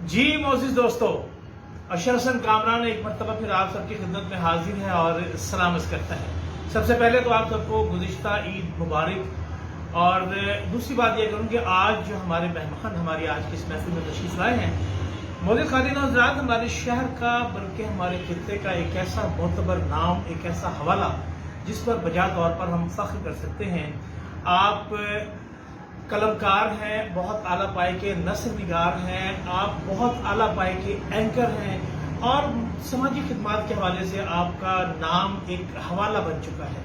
جی معزز دوستو، اشر حسن کامران ایک مرتبہ پھر آپ سب کی خدمت میں حاضر ہے اور سلام عرض کرتا ہے۔ سب سے پہلے تو آپ سب کو گزشتہ عید مبارک، اور دوسری بات یہ کروں کہ آج جو ہمارے مہمان ہماری آج کی اس محفل میں تشریف لائے ہیں، معزز خواتین و حضرات، ہمارے شہر کا بلکہ ہمارے خطے کا ایک ایسا معتبر نام، ایک ایسا حوالہ جس پر بجا طور پر ہم فخر کر سکتے ہیں۔ آپ قلمکار ہیں، بہت اعلیٰ پائے کے نثر نگار ہیں، آپ بہت اعلیٰ پائے کے اینکر ہیں، اور سماجی خدمات کے حوالے سے آپ کا نام ایک حوالہ بن چکا ہے۔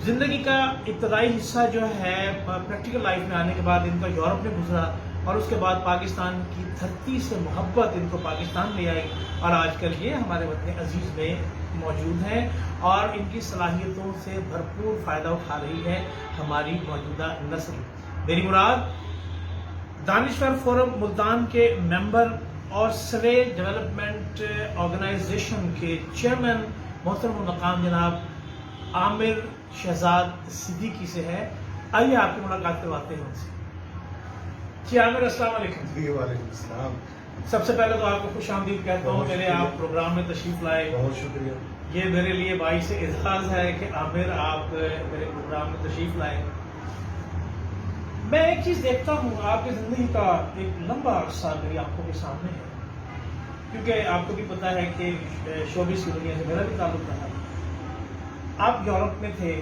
زندگی کا ابتدائی حصہ جو ہے پریکٹیکل لائف میں آنے کے بعد ان کا یورپ میں گزرا، اور اس کے بعد پاکستان کی دھرتی سے محبت ان کو پاکستان لے آئی، اور آج کل یہ ہمارے وطن عزیز میں موجود ہیں اور ان کی صلاحیتوں سے بھرپور فائدہ اٹھا رہی ہے ہماری موجودہ نسل۔ میری مراد دانشور فورم ملتان کے ممبر اور سرے ڈیولپمنٹ آرگنائزیشن کے چیئرمین محترم المقام جناب عامر شہزاد صدیقی سے ہے۔ آئیے آپ کی ملاقات کرواتے ہیں ان سے۔ جی عامر، السلام علیکم۔ جی وعلیکم السلام۔ سب سے پہلے تو آپ کو خوش آمدید کہتا ہوں، میرے آپ پروگرام میں تشریف لائے، بہت شکریہ۔ یہ میرے لیے باعث اعزاز ہے کہ عامر آپ میرے پروگرام میں تشریف لائے۔ میں ایک چیز دیکھتا ہوں، آپ کی زندگی کا ایک لمبا عرصہ میری آنکھوں کے سامنے ہے، کیونکہ آپ کو بھی پتا ہے کہ شوبز کی دنیا سے میرا بھی تعلق رہا۔ آپ یورپ میں تھے،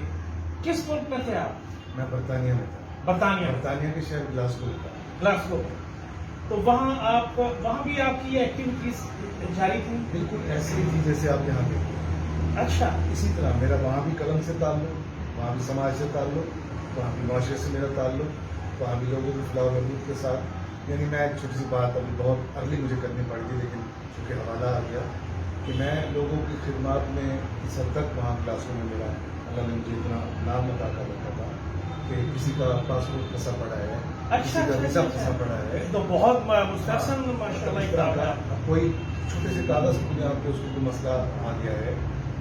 کس ملک میں تھے آپ؟ میں برطانیہ میں تھا۔ برطانیہ کے شہر گلاسگو تھا۔ گلاسگو۔ تو وہاں بھی آپ کی یہ ایکٹیویٹیز جاری تھیں؟ بالکل ایسی ہی تھی جیسے آپ یہاں دیکھتے ہیں۔ اچھا۔ اسی طرح میرا وہاں بھی قلم سے تعلق، وہاں بھی سماج سے تعلق، وہاں بھی معاشرے سے میرا تعلق، وہاں بھی لوگوں کے فلاح و بہبود کے ساتھ۔ یعنی میں ایک چھوٹی سی بات ابھی بہت ارلی مجھے کرنی پڑ گئی، لیکن چونکہ حوالہ آ گیا کہ میں لوگوں کی خدمات میں اس حد تک وہاں گلاسگو میں میرا اللہ نے مجھے اتنا نام عطا کر رکھا تھا کہ کسی کا پاسپورٹ پھنسا پڑا ہے، کسی کا ویزا پھنسا پڑا ہے، تو بہت مستحسن ماشاءاللہ۔ کوئی چھوٹے سے کاغذ کی بنیاد پہ اس کو کوئی مسئلہ آ گیا ہے،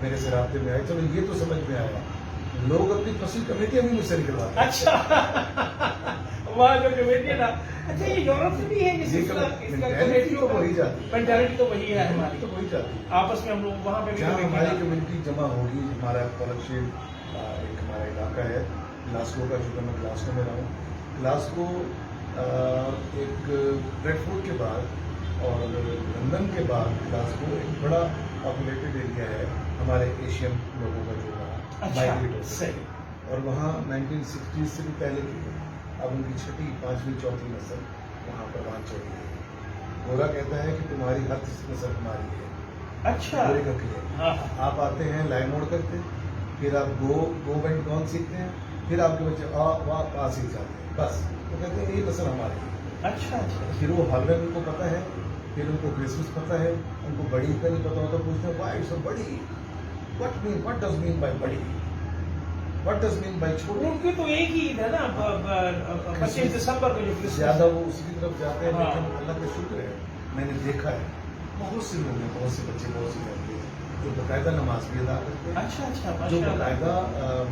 میرے سے رابطے میں آئے، چلو یہ تو سمجھ میں آیا، لوگ اپنی فصل کمیٹیاں بھی مجھ سے نکلواتے ہیں۔ اچھا، وہاں جو کمیٹی نا، اچھا یہ یورپ میں بھی ہے مینٹیلٹی تو وہی جاتی ہے، مینٹیلٹی تو وہی ہے ہماری، تو وہی جاتی ہے۔ آپس میں ہم لوگ وہاں پہ بھی جہاں ہماری کمیونٹی جمع ہوگی، ہمارا پولکشیپ ایک ہمارا علاقہ ہے گلاسگو کا، چونکہ میں گلاسگو میں رہا ہوں۔ گلاسگو ایک بریڈ فورٹ کے بعد اور لندن کے بعد گلاسگو ایک بڑا پاپولیٹڈ ایریا ہے ہمارے ایشین لوگوں کا جو رہا مائگریٹ ہوتا ہے، اور وہاں 1960 سے بھی پہلے کی اب ان کی چھٹی، پانچویں، چوتھی نسل وہاں پروان چڑھی ہے۔ گورا کہتا ہے کہ تمہاری ہر نسل ہماری ہے۔ اچھا، گورے کا کلیئر آپ آتے ہیں، لائن موڑ کرتے، پھر آپ گو اینڈ گون سیکھتے ہیں، پھر آپ کے بچے آ سیکھ جاتے ہیں، بس وہ کہتے ہیں یہ نسل ہماری ہے۔ اچھا اچھا۔ پھر وہ ہالوین ان کو پتہ ہے، پھر ان کو کرسمس پتہ ہے، ان کو بڑی کا نہیں پتہ ہوتا، پوچھتے ہیں وائی سو بڑی، وٹ ڈز مین بائی بڑی، وٹ ڈز مین بائی چھوٹی۔ ان کی تو ایک ہی عید ہے نا، 25 دسمبر کو جو کرسمس۔ زیادہ وہ اسی کی طرف جاتے ہیں، لیکن اللہ کا شکر ہے میں نے دیکھا ہے بہت سے لوگ ہیں، بہت سے بچے، بہت سی لڑکے جو باقاعدہ نماز بھی ادا کرتے ہیں، اچھا اچھا، جو باقاعدہ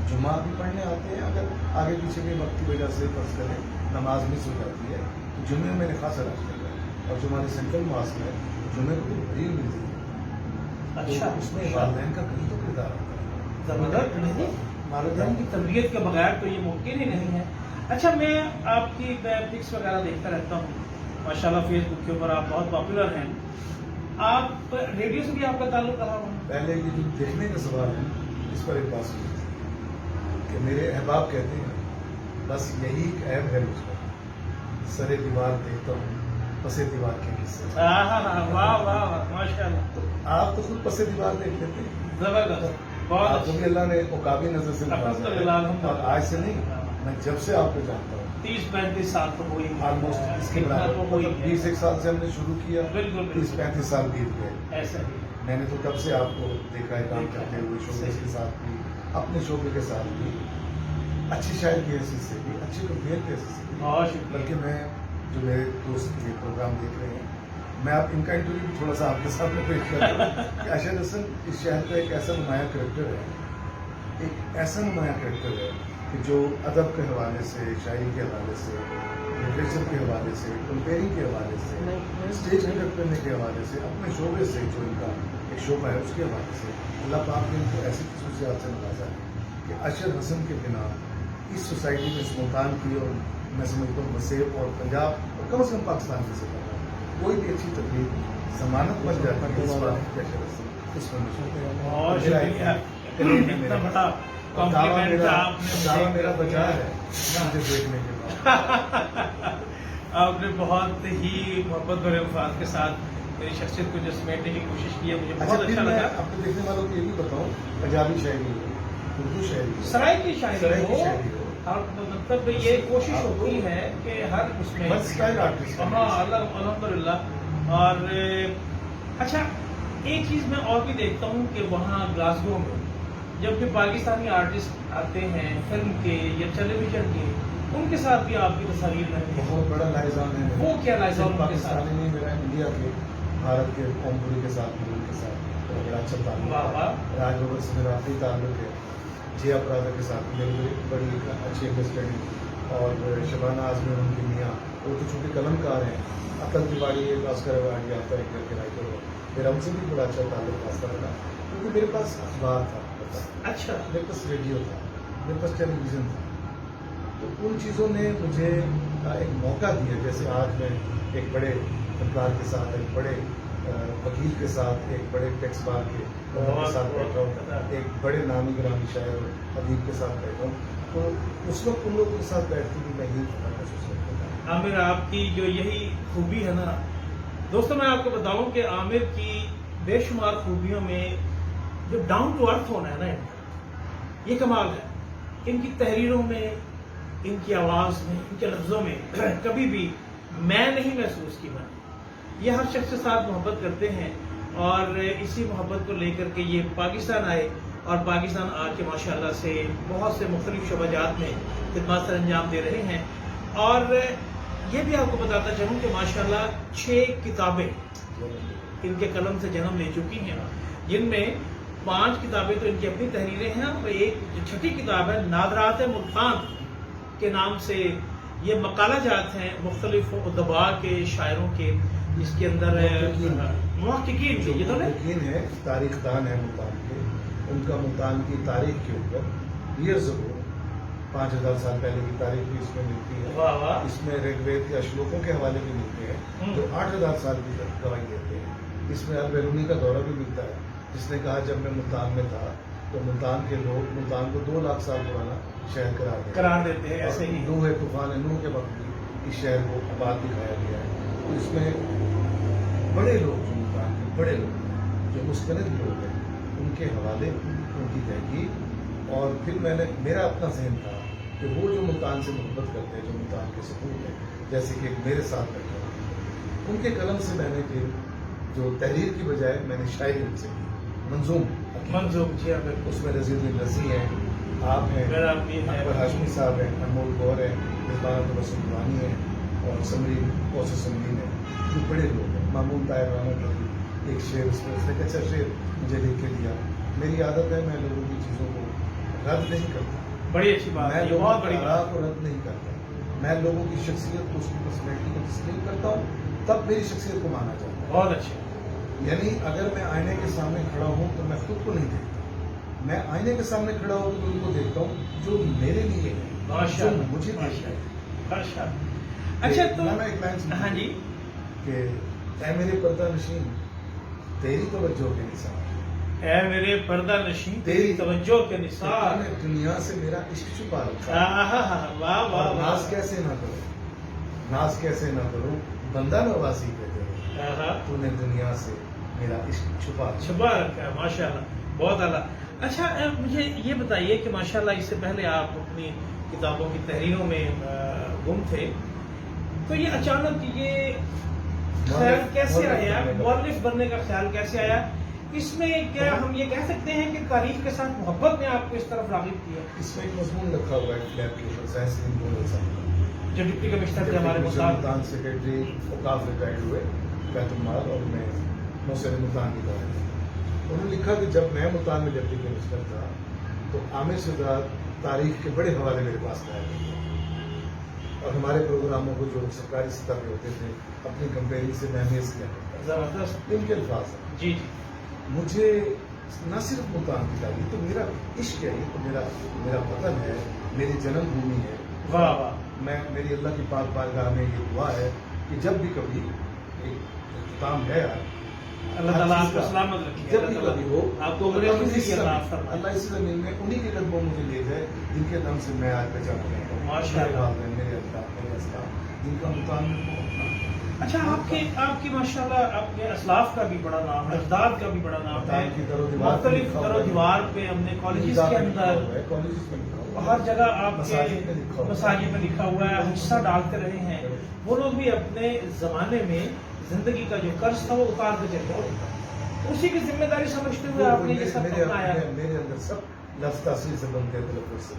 جمعہ بھی پڑھنے آتے ہیں، اگر آگے پیچھے بھی وقت کی وجہ سے فرض کریں نماز مس ہو جاتی ہے تو جمعے میں نے خاصا رش کر ہے، اور جو ہمارے سینٹرل ماسک ہے جمعے کو بھری ملتی ہے۔ اچھا، اس میں والدین کا کہیں تو کردار ہوتا ہے زبردست نہیں، والدین کی تربیت کے بغیر تو یہ ممکن ہی نہیں ہے۔ اچھا، میں آپ کی پکس وغیرہ دیکھتا رہتا ہوں، ماشاءاللہ فیس بک کے اوپر آپ بہت پاپولر ہیں۔ آپ ریڈیو سے بھی آپ کا تعلق رہا ہوں؟ پہلے یہ جو دیکھنے کا سوال ہے اس پر ایک بات سنی کہ میرے احباب کہتے ہیں بس یہی ایک عیب ہے مجھ پر، سرے دیوار دیکھتا ہوں پسے دیوار کے قصے۔ واہ واہ واہ، ماشاءاللہ۔ تو آپ تو خود پسے دیوار دیکھتے تھے، زبردست، بہت آپ کو بھی اللہ نے عقابی نظر سے نوازا ہے، اور آج سے نہیں، میں جب سے آپ کو جانتا ہوں 30-35 سال تو ہوئی، آلموسٹ اس کے برابر 20 سال سے ہم نے شروع کیا، بالکل 30-35 سال بیت گئے۔ ایسا ہی میں نے تو تب سے آپ کو دیکھا ہے کام کرتے ہوئے، شعبے کے ساتھ بھی، اپنے شعبے کے ساتھ بھی، اچھی شاعر کی حیثیت سے بھی، اچھی کمپیئر کی حیثیت سے بھی، بہت شکریہ۔ بلکہ میں جو میرے دوست یہ پروگرام دیکھ رہے ہیں، میں آپ ان کا انٹرویو بھی تھوڑا سا آپ کے سامنے پیش کر رہا ہوں کہ اشر حسن اس شہر کا ایک ایسا نمایاں کریکٹر ہے، ایک ایسا نمایاں کریکٹر ہے کہ جو ادب کے حوالے سے، شاعری کے حوالے سے، لٹریچر کے حوالے سے، کمپیئرنگ کے حوالے سے، اسٹیج کنڈکٹ کرنے کے حوالے سے، اپنے شعبے سے جو ان کا ایک شعبہ ہے اس کے حوالے سے اللہ پاک نے ان کو ایسی خصوصیات سے نوازا ہے کہ اشر حسن کے بنا اس سوسائٹی میں اس ملتان کی اور میں سمجھتا ہوں وسیب اور پنجاب اور کم از کم پاکستان میں سے کوئی بھی اچھی تقریب ضمانت بن جاتا ہے اس بات کی اشر حسن اس میں بہت شکریہ، اتنا بڑا کمپلیمنٹ دعویٰ میرا بچا ہے مجھے دیکھنے کے بعد آپ نے بہت ہی محبت بھرے الفاظ کے ساتھ میری شخصیت کو جو سمیٹنے کی کوشش کی ہے، مجھے بہت اچھا میں لگا. اپنے دیکھنے والوں کو یہ بھی بتاؤں پنجابی شاعری ہو، اردو شاعری ہو، سرائے کی شاعری سرائے کی ہو، شاعری ہو، اور مطلب یہ کوشش ہوتی ہے کہ ہر اس میں اسٹائل آرٹسٹ ہاں الحمدللہ. اور اچھا ایک چیز میں اور بھی دیکھتا ہوں کہ وہاں گلاسگو میں جب بھی پاکستانی آرٹسٹ آتے ہیں فلم کے یا ٹیلی ویژن کے، ان کے ساتھ بھی آپ کی تصاویر رہتی ہے. بہت بڑا لائزان ہے. وہ کیا لائزان ان کے ساتھ؟ پاکستانی نہیں، میرا انڈیا کے بھارت کے قوم پوری کے ساتھ ملک کے ساتھ بڑا اچھا تعلق ہے. راج ببر سے میرا آخری تعلق ہے. جیا پرادا کے ساتھ میری بڑی اچھی انڈرسٹینڈنگ، اور شبانہ اعظمی اور ان کی میاں وہ تو چھوٹے قلم کار ہیں. عقل تیواری ایک آسکر ایوارڈ یافتہ ایک کر کے رائٹر ہو، میرا ان سے بھی بڑا اچھا تعلق واسطہ رہا کیونکہ میرے پاس اخبار تھا، اچھا میرے پاس ریڈیو تھا، میرے پاس ٹیلی ویژن تھا. تو ان چیزوں نے مجھے ایک موقع دیا. جیسے آج میں ایک بڑے فنکار کے ساتھ، ایک بڑے وکیل کے ساتھ، ایک بڑے ٹیکس بار کے ساتھ بیٹھا ہوں، ایک بڑے نامی گرامی شاعر اور ادیب کے ساتھ بیٹھا ہوں. تو اس وقت ان لوگوں کے ساتھ بیٹھ کے بھی میں یہی محسوس کرتا تھا. عامر آپ کی جو یہی خوبی ہے نا دوستوں، میں آپ کو بتاؤں کہ عامر کی بے شمار خوبیوں میں جو ڈاؤن ٹو ارتھ ہونا ہے نا، یہ کمال ہے. ان کی تحریروں میں، ان کی آواز میں، ان کے لفظوں میں کبھی بھی میں نہیں محسوس کی. میں یہ ہر شخص کے ساتھ محبت کرتے ہیں، اور اسی محبت کو لے کر کے یہ پاکستان آئے، اور پاکستان آ کے ماشاءاللہ سے بہت سے مختلف شعبہ جات میں خدمات سر انجام دے رہے ہیں. اور یہ بھی آپ کو بتاتا چلوں کہ ماشاءاللہ 6 کتابیں ان کے قلم سے جنم لے چکی ہیں، جن میں 5 کتابیں تو ان کی اپنی تحریریں ہیں، اور ایک جو چھٹی کتاب ہے نادرات ملتان کے نام سے یہ مقالہ جات ہیں مختلف ادباء کے، شاعروں کے، جس کے اندر محققین کے یہ تو محققین ہے، تاریخ دان ہے ملتان کے. ان کا ملتان کی تاریخ کے اوپر ایئرز اگو 5000 سال پہلے کی تاریخ بھی اس میں ملتی ہے. واہ واہ. اس میں ریگ وید کے اشلوکوں کے حوالے بھی ملتے ہیں جو 8000 سال کی گواہی دیتے ہیں. اس میں البیرونی کا دورہ بھی ملتا ہے، جس نے کہا جب میں ملتان میں تھا تو ملتان کے لوگ ملتان کو 2 لاکھ سال پرانا شہر قرار دیتے ہیں. ایسے ہی نوح طوفان نوح کے وقت بھی اس شہر کو آباد دکھایا گیا ہے. تو اس میں بڑے لوگ جو ملتان کے بڑے لوگ جو مستند لوگ ہیں ان کے حوالے، ان کی تحقیق، اور پھر میرا اپنا ذہن تھا کہ وہ جو ملتان سے محبت کرتے ہیں، جو ملتان کے سپوت ہیں، جیسے کہ میرے ساتھ بیٹھے ہیں، ان کے قلم سے میں نے پھر جو تحریر کی بجائے میں نے شاعری ان سے کی، منظوم جی. اس میں رضی الدین رضی ہیں، آپ ہیں، اکبر ہاشمی صاحب ہیں، انمول گور ہیں، رضوان تبسم روحانی ہیں، اور سمرین کوثر سمرین ہیں. جو بڑے لوگ ہیں. مامون طاہر رانا کا بھی ایک شعر اس میں، اس نے اچھا شعر مجھے لکھ کے دیا. میری عادت ہے میں لوگوں کی چیزوں کو رد نہیں کرتا. بڑی اچھی بات ہے، میں لوگوں بہت کی بڑی آراء بات. کو رد نہیں کرتا. میں لوگوں کی شخصیت کو، اس کی پرسنالٹی کو تسلیم کرتا ہوں، تب میری شخصیت کو مانا جاتا ہے. بہت اچھے. یعنی اگر میں آئینے کے سامنے کھڑا ہوں تو میں خود کو نہیں دیکھتا. میں آئینے کے سامنے کھڑا ہوں تو ان کو دیکھتا ہوں جو میرے لیے ہے، جو مجھے دیکھتا ہے. اچھا تو میں ایک لائن ہاں جی، کہ اے میرے پردہ نشین تیری توجہ کے نثار، اے میرے پردہ نشین تیری توجہ کے نثار، نے دنیا سے میرا عشق چھپا رکھا. واہ واہ. ناز کیسے نہ کروں، ناز کیسے نہ کروں، بندہ نوازی پہ کروں، تو نے دنیا سے میرا عشق چھپا رکھا ہے. ماشاءاللہ، بہت اعلیٰ. اچھا مجھے یہ بتائیے کہ ماشاءاللہ اس سے پہلے آپ اپنی کتابوں کی تحریروں میں گم تھے، تو یہ اچانک یہ خیال کیسے آیا، مؤلف بننے کا خیال کیسے آیا؟ اس میں کیا ہم یہ کہہ سکتے ہیں کہ تاریخ کے ساتھ محبت نے آپ کو اس طرف راغب کیا؟ اس میں ایک مضمون رکھا ہوا ہے کلیب کے اوپر، سائنس دین بول صاحب جو ڈپٹی کمشنر تھے ہمارے ملتان سیکرٹری اوقاف ریٹائرڈ ہوئے، بیت المال، اور میں موسر ملتان کی طرف. انہوں نے لکھا کہ جب میں ملتان میں ڈپٹی کمشنر تھا تو عامر شہزاد तारीख के बड़े हवाले मेरे पास लाया करता और हमारे प्रोग्रामों को जो सरकारी सतह पे होते थे अपनी कंपेयरिंग से मैं मेज किया करता जबरदस्त। इनके अल्फाज हैं। जी जी। मुझे न सिर्फ मुल्तान की तारीख तो मेरा इश्क है, ये तो मेरा वतन है, मेरी जन्मभूमि है। वाह वाह। मैं मेरी अल्लाह की पाक बारगाह में ये दुआ है कि जब भी कभी एक काम है अल्लाह ताला आपको सलामत रखे, जब भी कभी हो आपको अल्लाह बड़ी मुझे खुशी की अता फरमाए। अल्लाह इस जमीन में उन्हीं के कदमों में मुझे ले जाए जिनके दम से मैं आज पहचान रहा हूँ। माशाअल्लाह। मेरे अल्लाह मेरे अस्लाम जिनका मुतान में अच्छा, आपकी माशाल्लाह आपके असलाफ का भी बड़ा नाम है, अजदाद का भी बड़ा नाम है। मुख्तलिफ दीवार पे हमने कॉलेजेस के अंदर कॉलेजेस में लिखा हुआ है, हर जगह मसाजिद में लिखा आपके हुआ है। मसाजिद में लिखा हुआ है, हिस्सा डालते रहे हैं। वो लोग भी अपने जमाने में जिंदगी का जो कर्ज था वो उतार के चले गए। उसी की जिम्मेदारी समझते हुए आपने ये सब अपनाया। मेरे अंदर सब लफ्ज तासीर से बनते हैं, तलफ़्फ़ुज़ से।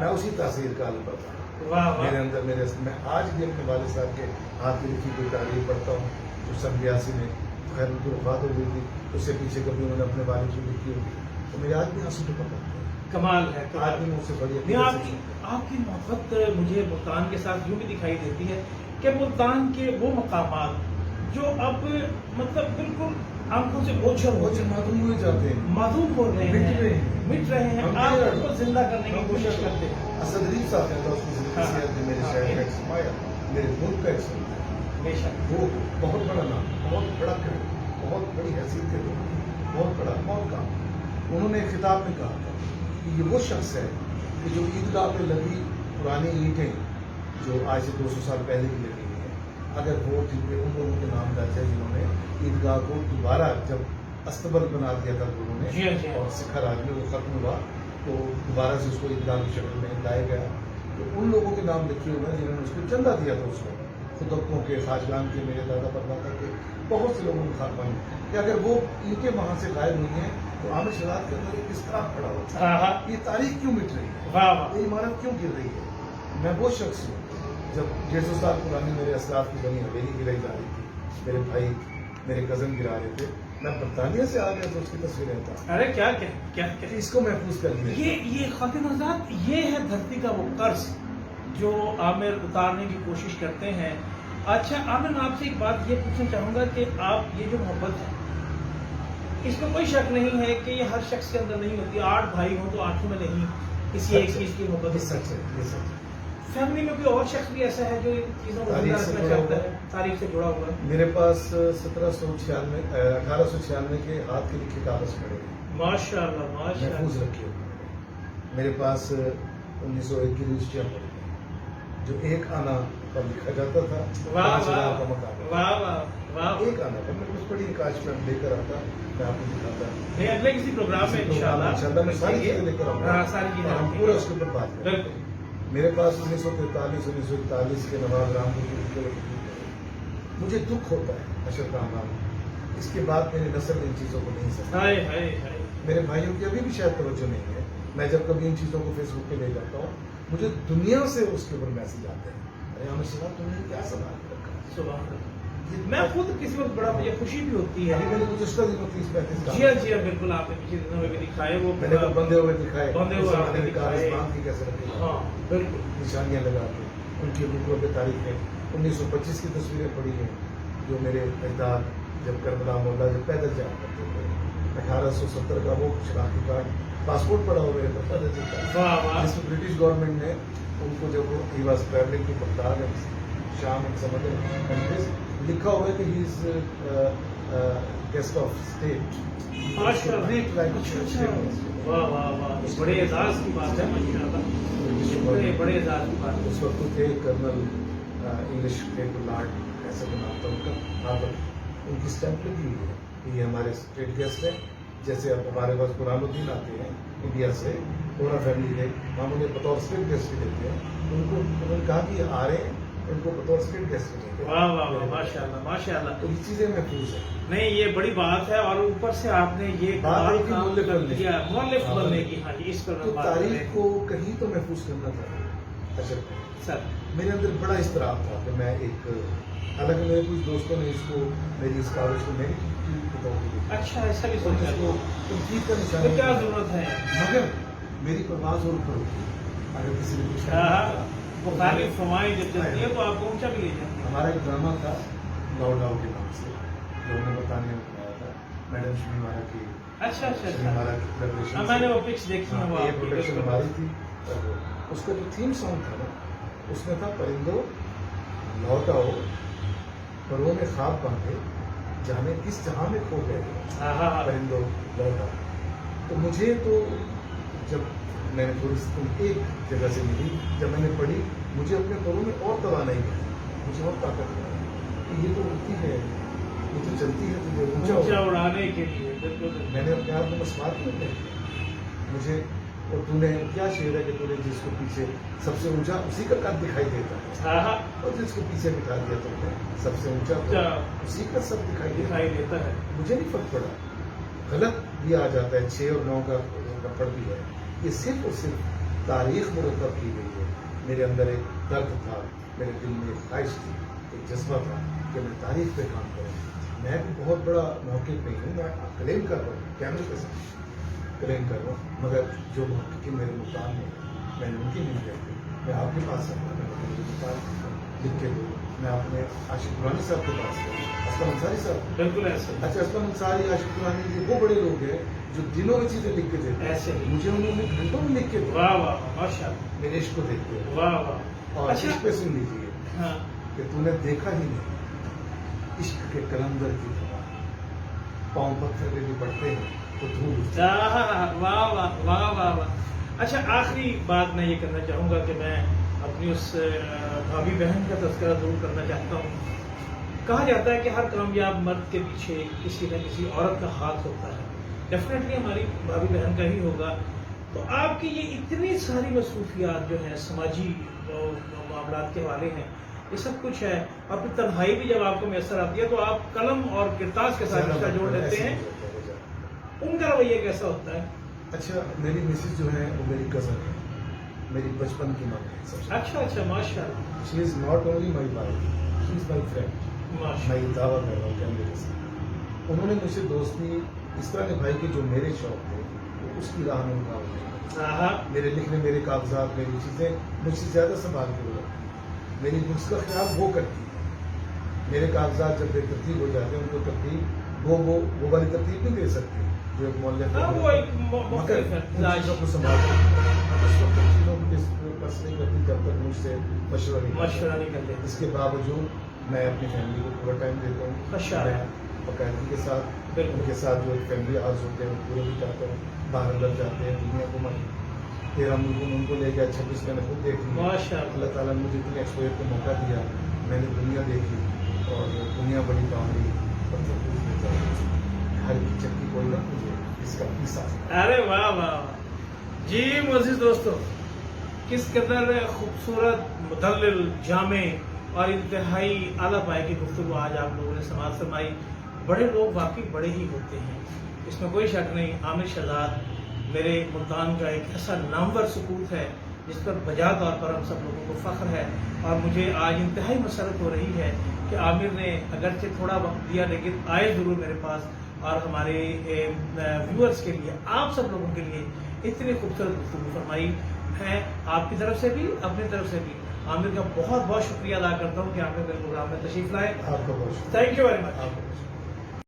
मैं उसी तासीर का आलम पढ़ता हूँ। वाह वाह। मेरे अंदर मैं आज भी अपने वाले साहब के हाथ में लिखी कोई तारीफ पढ़ता हूँ जो सन 82 में खैर उनकी वफात हो गई थी, उससे पीछे कभी उन्होंने अपने वालिद की लिखी होगी तो मेरे आज भी आंसू टपकते हैं। कमाल है, आज कमाल। भी मुझसे बड़ी नहीं, आपकी मोहब्बत मुझे मुल्तान के साथ यूं भी दिखाई देती है कि मुल्तान के वो मकामात जो अब मतलब बिल्कुल आंखों से ओझल हो मालूम हुए जाते हैं, माधुम हो रहे मिट हैं, रहे हैं। मिट रहे हैं। हम आप क्या उनको जिंदा करने की कोशिश करते हैं। असदरीफ साहब है उसकी हाँ। जिंदगी से मेरे शहर का एक समाया, मेरे मुल्क का एक समाया। बेशक। वो बहुत बड़ा नाम, बहुत बड़ा कर, बहुत बड़ी हैसियत के लोग, बहुत बड़ा बहुत काम। उन्होंने एक खिताब में कहा था कि ये वो शख्स है कि जो ईदगाह पे लगी पुरानी ईंटें जो आज से 200 साल पहले की लगी हुई हैं, अगर वो जिनके उन लोगों के नाम दर्ज है जिन्होंने ईदगाह को दोबारा जब अस्तबल बना दिया था उन्होंने जी हाँ, जी हाँ। और सिखा राज में वो खत्म हुआ तो दोबारा से उसको ईदगाह की शक्ल में लाया गया, तो उन लोगों के नाम लिखे हुए हैं जिन्होंने उसको चंदा दिया था उसको, खुदकों के, खाजगान के, मेरे दादा परदादा के, बहुत से लोगों ने खाकमान कि अगर वो ईंटें वहाँ से गायब हुई हैं तो आमिर शराब के अंदर किस तरह खड़ा होता है, हाँ हाँ। ये तारीख क्यों मिट रही है, वाह वाह। ये इमारत क्यों गिर रही है। मैं वो शख्स हूँ जब 150 साल पुरानी मेरे असलाफ की बनी हवेली गिराई जा रही थी, मेरे भाई मेरे कजन गिरा रहे थे, मैं बरतानिया से आ गया तो उसकी तस्वीरें था। अरे क्या क्या क्या क्या इसको महफूज कर लिया। ये खातिन आजाद, ये है धरती का वो कर्ज जो आमिर उतारने की कोशिश करते हैं। अच्छा आमिर, मैं आपसे एक बात ये पूछना चाहूंगा कि आप ये जो मोहब्बत है इसमें कोई शक नहीं है कि ये हर शख्स के अंदर नहीं होती। 8 भाई हों तो 8 में नहीं किसी एक चीज की मोहब्बत ये सच है, ये सच है। फैमिली में कोई और शख्स भी ऐसा है जो इन चीजों को जिंदा रखना चाहता है, तारीख से जुड़ा हुआ है? मेरे पास 1896 के हाथ के लिखे कागज पड़े हैं, माशाल्लाह माशाल्लाह। महफूज रखे हुए हैं। मेरे पास 1901 की रजिस्ट्रियाँ पड़ी हैं जो एक आना पर लिखा जाता था, वाह 5,000 वाह का मकान। वाह वाह वाह। एक आना पर मैं कुछ बड़ी काश में लेकर आता, मैं आपको दिखाता। नहीं, अगले किसी प्रोग्राम में इंशाल्लाह मैं सारी चीजें लेकर आऊंगा। हाँ, सारी चीजें हम आएंगी। पूरा उसके ऊपर बात करेंगे। बिल्कुल। मेरे पास 1943-1941 के नवाब रामपुर के लिखे हुए खतूत हैं। मुझे दुख होता है अशर कामरान, इसके बाद मेरी नस्ल इन चीज़ों को नहीं समझती। हाय हाय हाय। मेरे भाइयों की अभी भी शायद तवज्जो नहीं है। मैं जब कभी इन चीज़ों को फेसबुक पे ले जाता हूँ मुझे दुनिया से उसके ऊपर मैसेज आते हैं, अरे आमिर साहब तुमने क्या संभाल के रखा है? सुभान अल्लाह। मैं खुद किसी वक्त बड़ा मुझे खुशी भी होती है। अभी मैंने गुज़श्ता दिनों 30-35 जी हाँ जी हाँ, बिल्कुल आपने पिछले दिनों में भी दिखाए वो मैंने कहा बंधे हुए दिखाए, बंधे हुए उस आपने जमाने में दिखाए। कागज बांध के कैसे रखे, हाँ बिल्कुल। निशानियां लगा के उनकी रुकों पे तारीखें। 1925 की तस्वीरें पड़ी हैं जो मेरे अजदाद जब करबला मोहल्ला जब पैदल जाया करते थे। 1870 का वो शनाख्ती कार्ड पासपोर्ट पड़ा हुआ मेरे पास पैदल चलता है, वाह वाह। जिसमें ब्रिटिश गवर्नमेंट ने उनको जब वो he was travelling to Baghdad and Sham and some other countries लिखा हुआ है कि he is guest of state. माशाल्लाह। वाह वाह वाह, बड़े एजाज की बात है माशाल्लाह, बड़े एजाज की बात है। उस वक्त तो थे कर्नल इंग्लिश के लॉर्ड ऐसे का नाम था उनका, वहाँ पर उनकी स्टैंप लगी हुई है कि ये हमारे स्टेट गेस्ट हैं। जैसे अब हमारे पास कुरानुद्दीन आते हैं इंडिया से, पूरा फैमिली के, हम उन्हें बतौर स्टेट गेस्ट ही देते हैं। उनको उन्होंने कहा कि ये आ रहे हैं, उनको बतौर स्टेट गेस्ट देंगे। वाह वाह वाह, माशाल्लाह माशाल्लाह। तो ये चीज़ें महफूज है। नहीं, ये बड़ी बात है और ऊपर से आपने ये बात है कि काम मुअल्लिफ कर बनने की। दिया, मुअल्लिफ हाँ, बनने की। हाँ जी, इस पर तो हम बात तारीख करें को कहीं तो महफूज करना था। अच्छा सर। मेरे अंदर बड़ा इस्तराब था कि मैं एक, हालांकि मेरे कुछ दोस्तों ने इसको मेरी इस कागज को नेगेटिव बताओ, अच्छा ऐसा भी और सोचा इसको तनकीद का तो निशान क्या जरूरत है? मगर मेरी परवाज़ और ऊपर होती है। अगर किसी ने पूछा बुखारी फवाई जब चलती है तो आपको ऊंचा भी ले जाती है। हमारा एक ड्रामा था लॉकडाउन के नाम से, जो उन्होंने बताने में बनाया था, मैडम शमीमारा की अच्छा अच्छा अच्छा, शमीमारा की प्रेपरेशन हाँ, मैंने वो पिक्स देखी है वो ये आपकी, प्रोडक्शन बिल्कुल। हमारी थी। और उसका जो थीम सॉन्ग था ना, उसमें था परिंदो लौट आओ, परों में ख्वाब बांधे, जाने किस जहां में खो गए, हाँ हाँ हाँ, परिंदो लौट आओ। तो मुझे तो जब मैंने थोड़ी सी एक जगह से मिली, जब मैंने पढ़ी, मुझे अपने परों में और तवानाई मिली, मुझे और ताकत मिली कि ये तो उड़ती है, ये तो चलती है, तो ये ऊंचा ऊंचा हो। उड़ाने के लिए बिल्कुल बिल्कुल। मैंने अपने आप को मसवार नहीं किया मुझे। और तूने क्या शेर है कि तूने जिसको पीछे सबसे ऊंचा उसी का कद दिखाई देता है, हाँ हाँ, और जिसको पीछे बिठा दिया तुमने सबसे ऊंचा तो ऊंचा उसी का सब दिखाई देता दिखाई देता है। है। मुझे नहीं फर्क पड़ा, गलत भी आ जाता है, 6 और 9 का रपड़ भी है। ये सिर्फ और सिर्फ तारीख मुरतब की गई है। मेरे अंदर एक दर्द था, मेरे दिल में एक ख्वाहिश थी, एक जज्बा था कि मैं तारीख पे काम करूँ। मैं भी बहुत बड़ा मौके पे हूँ, मैं क्लेम कर रहा हूँ, कैमरे के साथ क्लेम कर रहा हूँ, मगर जो मौके मेरे मुकाम में मैंने उनकी नहीं कहती। मैं आपके पास आऊँगा, मैंने मुझे मुकाम लिख के दूँ। मैं अपने आशिक कुरानी साहब के पास गया, असलम अंसारी साहब। बिल्कुल ऐसे अच्छा, असलम अंसारी, आशिक कुरानी, ये वो बड़े लोग हैं जो दिनों में चीजें लिख के देते हैं। ऐसे ही। मुझे उन्होंने घंटों में लिख के दिया। वाह वाह वाह, माशाल्लाह, मेरे इश्क को देखते हैं। वाह वाह। और अच्छा, इश्क पे सुन लीजिए हाँ, कि तूने देखा ही नहीं, इश्क के कलंदर की तरह पाँव पत्थर पे भी पड़ते हैं तो धूल उठती है। वाह वाह वाह वाह वाह। अच्छा, आखिरी बात मैं ये करना चाहूँगा कि मैं अपनी उस भाभी बहन का तस्करा जरूर करना चाहता हूँ। कहा जाता है कि हर कामयाब मर्द के पीछे किसी न किसी औरत का हाथ होता है। डेफिनेटली हमारी भाभी बहन का ही होगा। तो आपकी ये इतनी सारी मसरूफियात जो हैं, समाजी मामलात के हवाले हैं, ये सब कुछ है, और फिर तन्हाई भी जब आपको मैसर आती है तो आप कलम और किरतास के साथ रिश्ता जोड़ लेते हैं। उनका रवैया कैसा होता है? अच्छा, मेरी मिसेज जो है वो मेरी कजन है, मेरी बचपन की माँ है सबसे। अच्छा अच्छा, माशाल्लाह she is not only my wife, she is my friend. मैं माशाल्लाह। ये दावा कर रहा हूँ कैमरे के साथ। उन्होंने मुझसे दोस्ती इस तरह निभाई कि जो मेरे शौक थे वो उसकी राह में उनका हो गया। हाँ, मेरे लिखने, मेरे कागजात, मेरी चीज़ें मुझसे ज़्यादा संभाल के वो रखती। मेरी बुक्स का ख्याल वो करती है। मेरे कागजात जब बेतरतीब हो जाते हैं, उनको तरतीब वो वाली तरतीब नहीं दे सकती जो एक मोहल्ले हाँ, वो एक मुख्तलिफ है, उन चीज़ों को संभाल उस वक्त उन चीज़ों को डिस्कस नहीं करती जब तक मुझसे मशवरा नहीं करती। मशवरा नहीं करते। इसके बावजूद मैं अपनी फैमिली को पूरा टाइम देता हूँ। माशाअल्लाह। मैं बाकायदगी के साथ बिल्कुल। उनके साथ जो एक फैमिली आर्स होते हैं वो पूरे भी करता हूँ। बाहर अंदर जाते हैं, दुनिया को मैं 13 मुल्कों में उनको ले गया, 26 मैंने खुद देख लिया। माशाअल्लाह। अल्लाह ताला ने मुझे इतने एक्सपोजर का मौका दिया, मैंने दुनिया देखी, और दुनिया बड़ी बावरी पत्थर पूछने जाए, हर की चक्की कोई ना मुझे इसका पीसा। अरे वाह वाह जी। मोअज़्ज़िज़ दोस्तों, किस कदर खूबसूरत, मुदल्लिल, जामे और इंतहाई आला पाए की गुफ्तगू आज आप लोगों ने समाज फरमाई। बड़े लोग वाकई बड़े ही होते हैं, इसमें कोई शक नहीं। आमिर शहजाद मेरे मुल्तान का एक ऐसा नामवर सकूत है जिस पर बजा तौर पर हम सब लोगों को फ़ख्र है, और मुझे आज इंतहाई मसरत हो रही है कि आमिर ने अगरचे थोड़ा वक्त दिया लेकिन आए ज़रूर मेरे पास, और हमारे व्यूअर्स के लिए, आप सब लोगों के लिए इतनी खूबसूरत गुफ्तगू फरमाई। मैं आपकी तरफ से भी, अपनी तरफ से भी आमिर का बहुत बहुत शुक्रिया अदा करता हूँ कि आपने मेरे प्रोग्राम में तशरीफ़ लाए। आपका बहुत शुक्रिया। Thank you very much. आपका बहुत शुक्रिया।